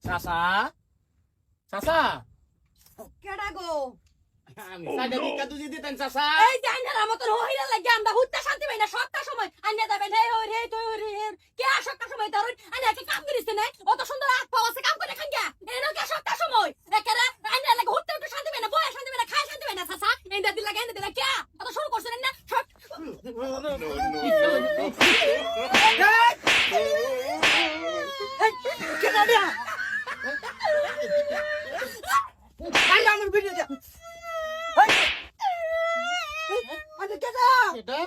চাচা চাচা কেডা গো? আমি সাইডে ভিক্ষা দুজি দিতেন চাচা। এই যে আইনার মতন হইরা লাগে আমরা হুত্তা শান্তি পাই না সবটা সময় আইনা যাবেন হে হই রে তুই হই রে কে সবটা সময় ধর আইনা কি কাম করিস না অত সুন্দর হাত পাওয়া আছে কাম করে খান গা এনো কে সবটা সময় একেরা আইনা লাগে হুত্তা একটু শান্তি পাই না বয়া শান্তি পাই না খায় শান্তি পাই না চাচা এন্ডা দিলা এন্ডা দিলা কে অত শুরু করছেন না সব কেডা দিয়া আই আমার ভিডিও যা আরে কেডা এটা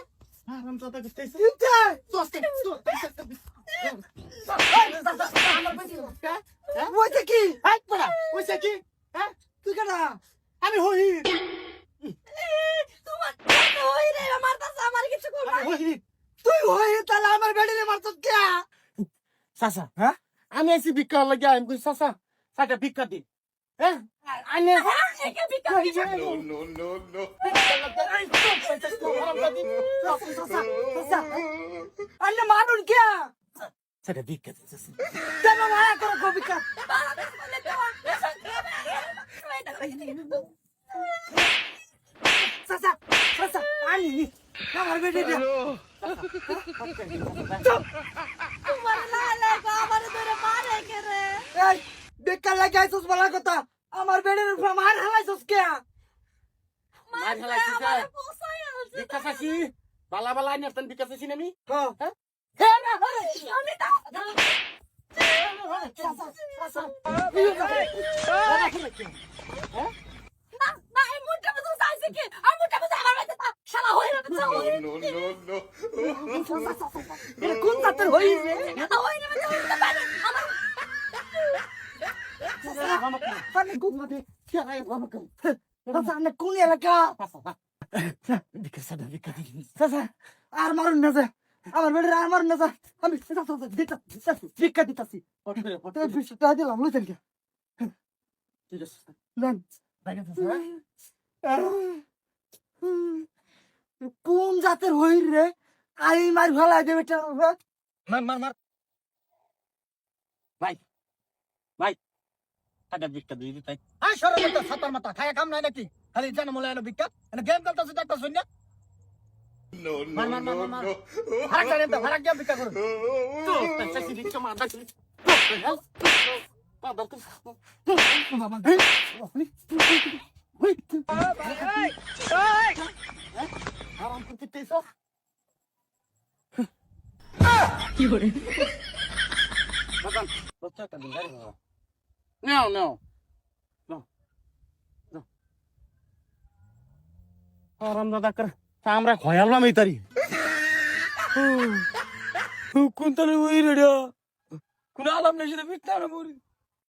আরাম চাচা করতেছে। ইনতে দোস্তে আমার ভিডিও ওইটা কি হাই পড়া ওইসে কি? হ্যাঁ তুই কেডা আমি হই তোমার কেন হই রে আমার কাছে আমার কিছু কর আমি হই তুই হই তাহলে আমার বেড়িলে মারছস কে চাচা। হ্যাঁ আমি আইছি ভিক্ষা লাগে আমি কই চাচা সাইডে ভিক্ষা দি। হ্যাঁ আইনে একে বিকা আন্নে মানুন কে সাইডে ভিক্ষা দিতেছি। দেবা মারা করো কবিকা চাচা চাচা আনি আমার বেড়ি দে তোমার লালা আমার ধরে মারে কে রে এই বেকার লাগাইছস বলা কথা আমার বেড়ির উপর মার হালাইছস কে মার হালাইছিস কে? ভিক্ষা চাইছি বালা বালা আইনে তেন ভিক্ষা চাইছি আমি। হ্যাঁ হ্যাঁ হে না আমি তা চাচা চাচা হ্যাঁ না না এই মুটটা তো চাইছে কি আর মুটটা তো আমার মাঝে তা শালা হই না তো হই এ কোন তাতে হই রে না হই না তো উঠতে পারে আমার পানি কোন মতে কি আই বাবা কম চাচা না কোন এলাকা ভিক্ষা সাইডে ভিক্ষা দি। চাচা আর মারুন না যা আমার বেড়ে আর মারুন না যা আমি চাচা দিতাছি ভিক্ষা দিতাছি ফটো করে ফটো তোর 20 টাকা দিলাম লইতেন কে ঠিক আছে দেন বাইরে চাচা। কোন জাতের হই রে আই মার ফেলা দেবে মার মার মার ভাই ভাই সাইডে ভিক্ষা দুই দিতে। আই সরে মত সাতার মাথা খায়া কাম নাই নাকি খালি জানা মলে এনো বিক্কা এনে গেম খেলতাছ একটা শুন না মার মার মার মার ফারাক জানেন তো ফারাক গেম বিক্কা করুন তো চাইছি ভিক্ষা মার দাইছি। বাবা তো বাবা আরাম করতে তেছো কি করে বাগান বচ্চা একটা দিন গাড়ি বাবা নাও নাও নাও নাও আরাম দাদা কর আমরা খয়ালাম এই তারি কোন তালে হই রে কোন আলাম নেই সেটা বিটটা না মরি